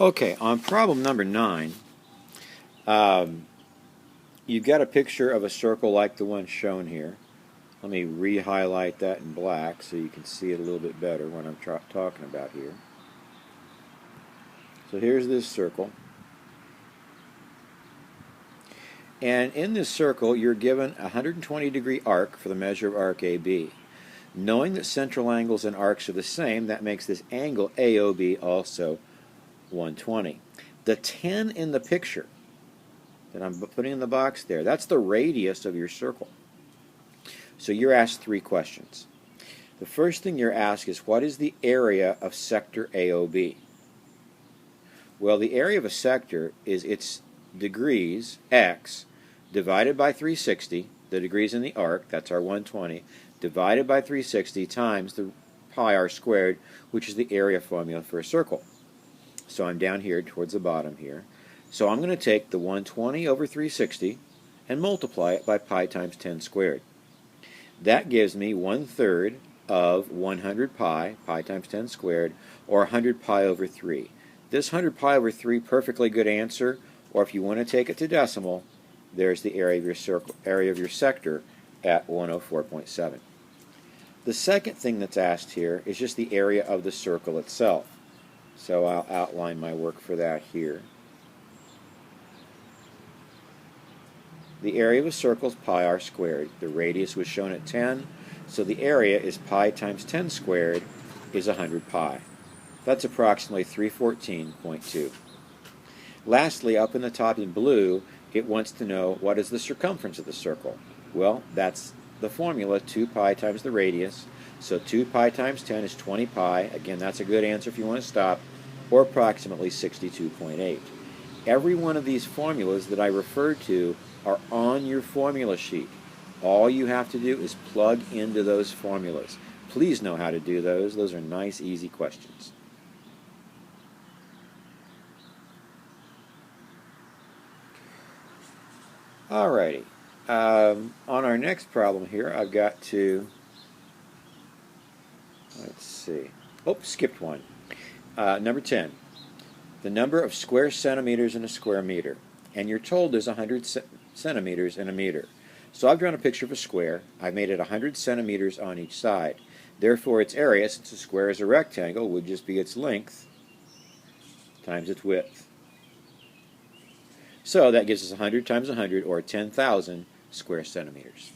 Okay, on problem number 9, you've got a picture of a circle like the one shown here. Let me re-highlight that in black so you can see it a little bit better what I'm talking about here. So here's this circle. And in this circle, you're given a 120-degree arc for the measure of arc AB. Knowing that central angles and arcs are the same, that makes this angle AOB also 120. The 10 in the picture that I'm putting in the box there, that's the radius of your circle. So you're asked 3 questions. The first thing you're asked is, what is the area of sector AOB? Well, the area of a sector is its degrees, x, divided by 360, the degrees in the arc, that's our 120, divided by 360 times the pi r squared, which is the area formula for a circle. So I'm down here towards the bottom here. So I'm going to take the 120 over 360 and multiply it by pi times 10 squared. That gives me 1/3 of 100 pi, pi times 10 squared, or 100 pi over 3. This 100 pi over 3, perfectly good answer, or if you want to take it to decimal, there's the area of your circle, area of your sector at 104.7. The second thing that's asked here is just the area of the circle itself. So I'll outline my work for that here. The area of a circle is pi r squared. The radius was shown at 10, so the area is pi times 10 squared is 100 pi. That's approximately 314.2. Lastly, up in the top in blue, it wants to know what is the circumference of the circle. Well, that's the formula, 2 pi times the radius. So 2 pi times 10 is 20 pi. Again, that's a good answer if you want to stop, or approximately 62.8. Every one of these formulas that I referred to are on your formula sheet. All you have to do is plug into those formulas. Please know how to do those. Those are nice, easy questions. Alrighty. On our next problem here, I've got to, let's see. Oh, skipped one. Number 10. The number of square centimeters in a square meter. And you're told there's 100 centimeters in a meter. So I've drawn a picture of a square. I've made it 100 centimeters on each side. Therefore, its area, since a square is a rectangle, would just be its length times its width. So that gives us 100 times 100, or 10,000 square centimeters.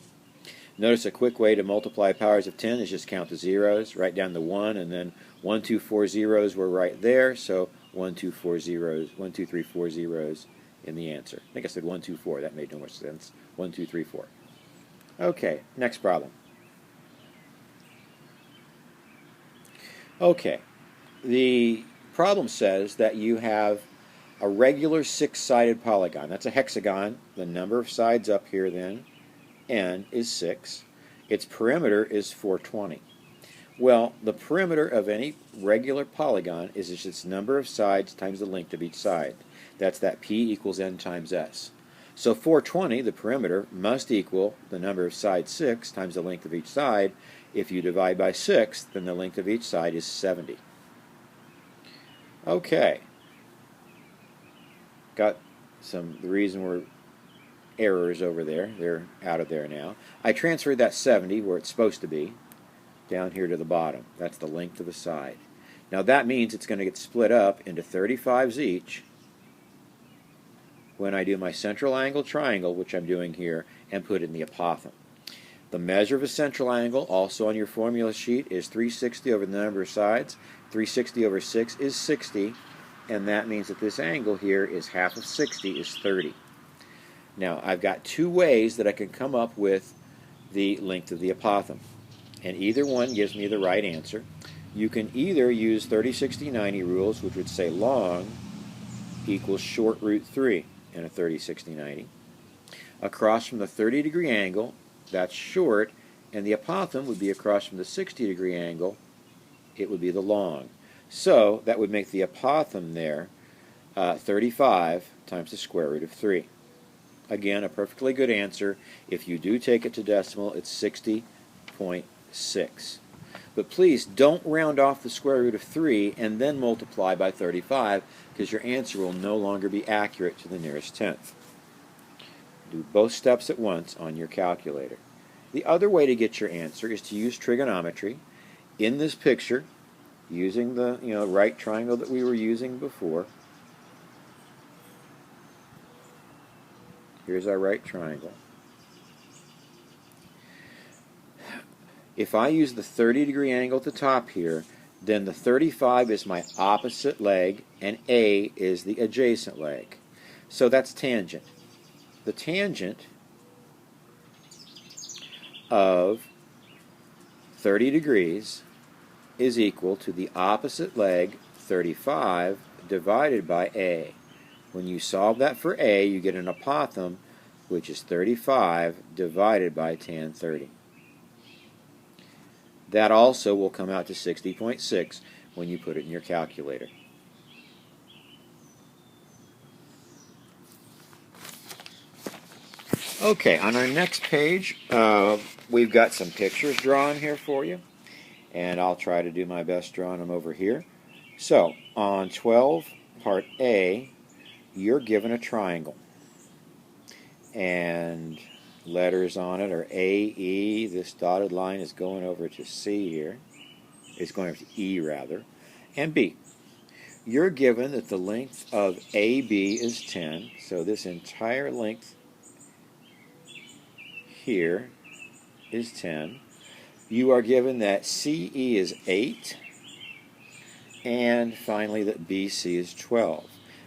Notice a quick way to multiply powers of 10 is just count the zeros, write down the 1, and then 1, 2, 4 zeros were right there, so 1, 2, 4 zeros, 1, 2, 3, 4 zeros in the answer. I think I said 1, 2, 4. That made no much sense. 1, 2, 3, 4. Okay, next problem. Okay, the problem says that you have a regular 6-sided polygon. That's a hexagon. The number of sides up here then, n, is 6. Its perimeter is 420. Well, the perimeter of any regular polygon is just its number of sides times the length of each side. That's that p equals n times s. So 420, the perimeter, must equal the number of sides 6 times the length of each side. If you divide by 6, then the length of each side is 70. Okay. Got the reason we're errors over there. They're out of there now. I transferred that 70 where it's supposed to be down here to the bottom. That's the length of the side. Now that means it's going to get split up into 35s each when I do my central angle triangle, which I'm doing here, and put it in the apothem. The measure of a central angle, also on your formula sheet, is 360 over the number of sides. 360 over 6 is 60, and that means that this angle here is half of 60 is 30. Now, I've got 2 ways that I can come up with the length of the apothem, and either one gives me the right answer. You can either use 30, 60, 90 rules, which would say long equals short root 3 in a 30, 60, 90. Across from the 30-degree angle, that's short, and the apothem would be across from the 60-degree angle, it would be the long. So that would make the apothem there 35 times the square root of 3. Again, a perfectly good answer. If you do take it to decimal, it's 60.6. But please don't round off the square root of 3 and then multiply by 35, because your answer will no longer be accurate to the nearest tenth. Do both steps at once on your calculator. The other way to get your answer is to use trigonometry. In this picture, using the right triangle that we were using before. Here's our right triangle. If I use the 30-degree angle at the top here, then the 35 is my opposite leg and A is the adjacent leg. So that's tangent. The tangent of 30 degrees is equal to the opposite leg, 35, divided by A. When you solve that for A, you get an apothem, which is 35 divided by tan 30. That also will come out to 60.6 when you put it in your calculator. Okay, on our next page, we've got some pictures drawn here for you, and I'll try to do my best drawing them over here. So, on 12, part A, you're given a triangle, and letters on it are A, E. This dotted line is going over to C here. It's going over to E, rather, and B. You're given that the length of AB is 10, so this entire length here is 10. You are given that CE is 8, and finally that BC is 12.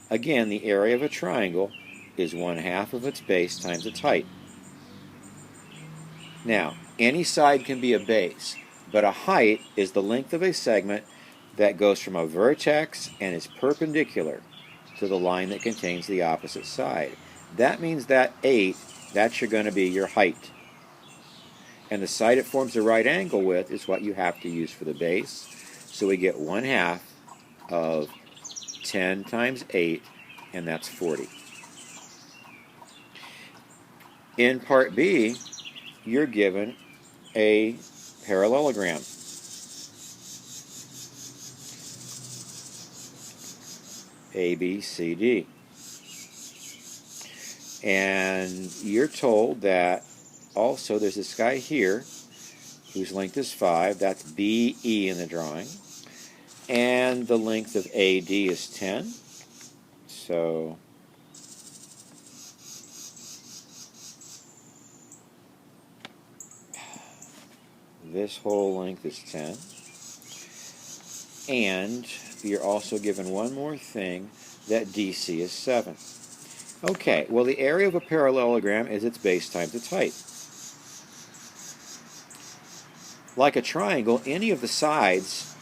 Again, the area of a triangle is 1/2 of its base times its height. Now, any side can be a base, but a height is the length of a segment that goes from a vertex and is perpendicular to the line that contains the opposite side. That means that 8, that's going to be your height. And the side it forms a right angle with is what you have to use for the base. So we get 1/2 of 10 times 8, and that's 40. In part B, you're given a parallelogram. ABCD. And you're told that also there's this guy here whose length is 5. That's BE in the drawing. And the length of AD is 10. So this whole length is 10. And you're also given one more thing, that DC is 7. Okay, well the area of a parallelogram is its base times its height. Like a triangle, any of the sides,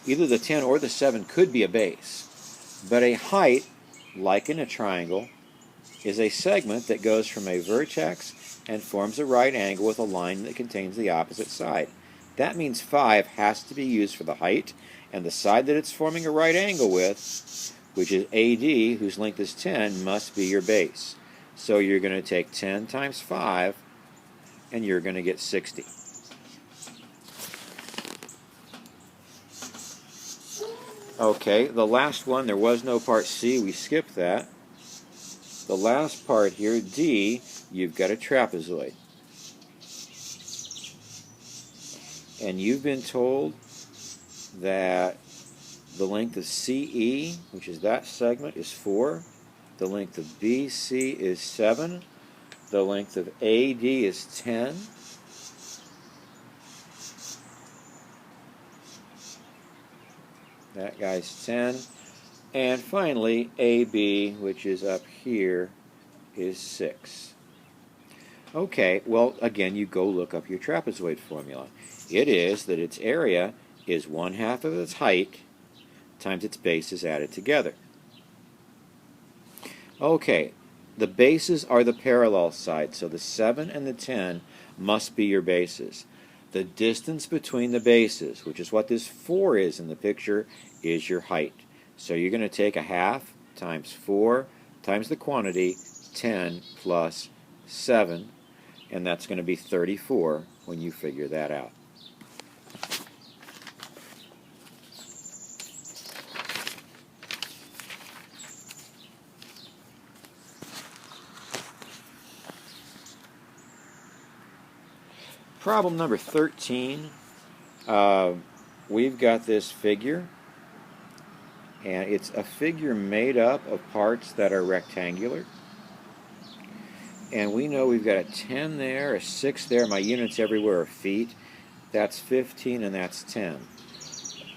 either the 10 or the 7, could be a base. But a height, like in a triangle, is a segment that goes from a vertex and forms a right angle with a line that contains the opposite side. That means 5 has to be used for the height, and the side that it's forming a right angle with, which is AD, whose length is 10, must be your base. So you're going to take 10 times 5, and you're going to get 60. Okay, the last one, there was no part C, we skipped that. The last part here, D, you've got a trapezoid. And you've been told that the length of CE, which is that segment, is 4. The length of BC is 7. The length of AD is 10. That guy's 10. And finally, AB, which is up here, is 6. Okay, well, again, you go look up your trapezoid formula. It is that its area is 1/2 of its height times its bases added together. Okay, the bases are the parallel sides, so the 7 and the 10 must be your bases. The distance between the bases, which is what this 4 is in the picture, is your height. So you're going to take 1/2 times 4 times the quantity, 10 plus 7, and that's going to be 34 when you figure that out. Problem number 13. We've got this figure, and it's a figure made up of parts that are rectangular. And we know we've got a 10 there, a 6 there. My units everywhere are feet. That's 15, and that's 10.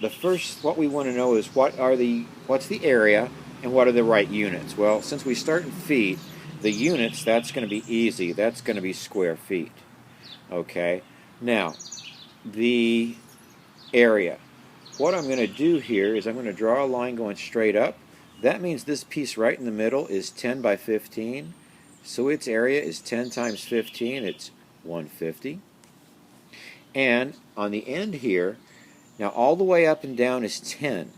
The first, what we want to know is what's the area and what are the right units? Well, since we start in feet, the units, that's going to be easy. That's going to be square feet. Okay? Now, the area. What I'm going to do here is I'm going to draw a line going straight up. That means this piece right in the middle is 10 by 15. So its area is 10 times 15. It's 150. And on the end here, now all the way up and down is 10.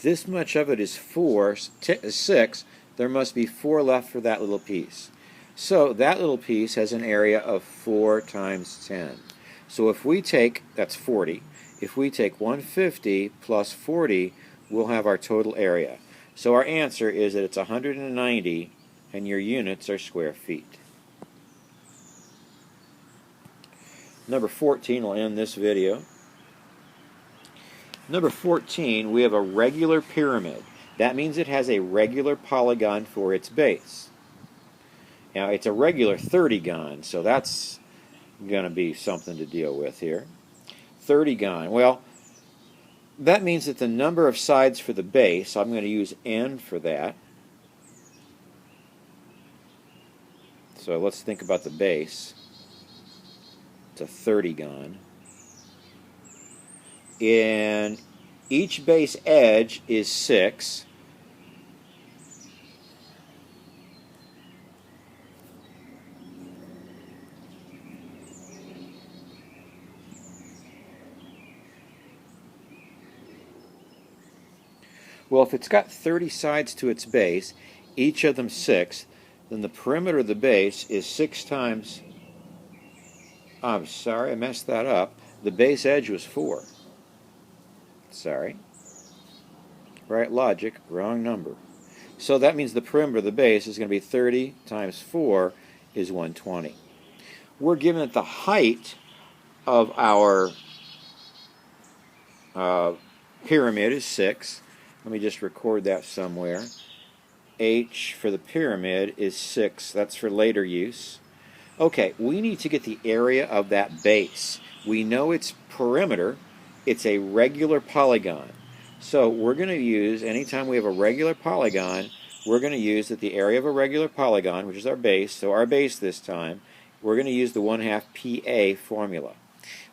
This much of it is 6. There must be 4 left for that little piece. So that little piece has an area of 4 times 10. So if we take, that's 40. If we take 150 plus 40, we'll have our total area. So our answer is that it's 190, and your units are square feet. Number 14 will end this video. Number 14, we have a regular pyramid. That means it has a regular polygon for its base. Now, it's a regular 30gon, so that's going to be something to deal with here. 30gon. Well, that means that the number of sides for the base, I'm going to use n for that. So let's think about the base. It's a 30gon. And each base edge is 6. Well, if it's got 30 sides to its base, each of them 6, then the perimeter of the base is 6 times... I'm sorry, I messed that up. The base edge was 4. Sorry. Right logic, wrong number. So that means the perimeter of the base is going to be 30 times 4 is 120. We're given that the height of our pyramid is 6. Let me just record that somewhere. H for the pyramid is 6. That's for later use. Okay, we need to get the area of that base. We know its perimeter. It's a regular polygon. So we're going to use, anytime we have a regular polygon, we're going to use that the area of a regular polygon, which is our base, so our base this time, we're going to use the 1/2 PA formula.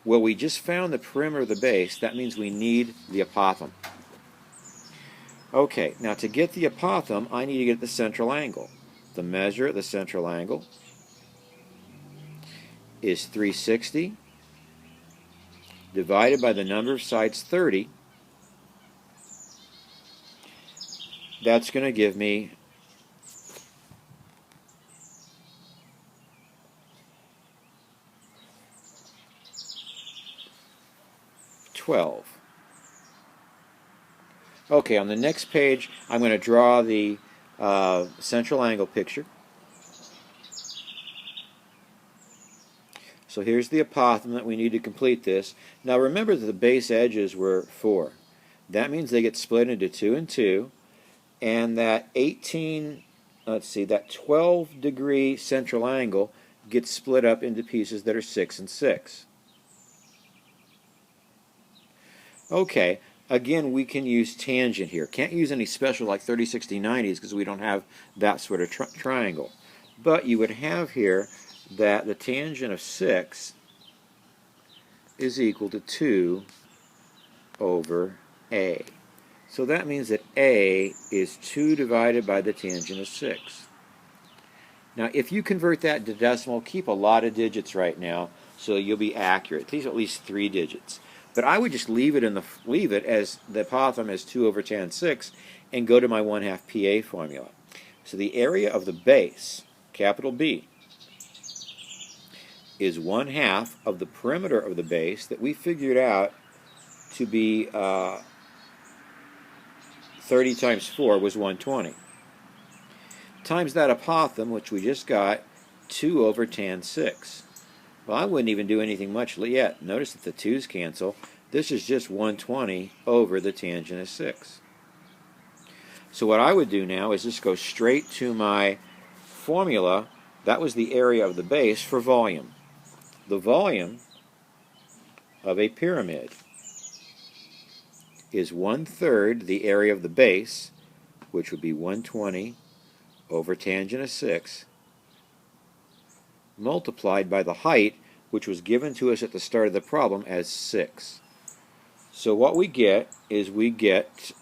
Well, we just found the perimeter of the base. That means we need the apothem. Okay, now to get the apothem, I need to get the central angle. The measure of the central angle is 360 divided by the number of sides 30. That's going to give me 12. Okay, on the next page, I'm going to draw the central angle picture. So here's the apothem that we need to complete this. Now remember that the base edges were 4. That means they get split into 2 and 2, and that that 12-degree central angle gets split up into pieces that are 6 and 6. Okay, again, we can use tangent here. Can't use any special like 30, 60, 90s because we don't have that sort of triangle. But you would have here that the tangent of 6 is equal to 2 over A. So that means that A is 2 divided by the tangent of 6. Now, if you convert that to decimal, keep a lot of digits right now so you'll be accurate. These are at least 3 digits. But I would just leave it as the apothem as 2 over tan 6 and go to my 1/2 PA formula. So the area of the base, capital B, is 1/2 of the perimeter of the base that we figured out to be 30 times 4 was 120. Times that apothem, which we just got, 2 over tan 6. Well, I wouldn't even do anything much yet. Notice that the 2's cancel. This is just 120 over the tangent of 6. So what I would do now is just go straight to my formula. That was the area of the base for volume. The volume of a pyramid is 1/3 the area of the base, which would be 120 over tangent of 6, multiplied by the height, which was given to us at the start of the problem as 6. So what we get is we get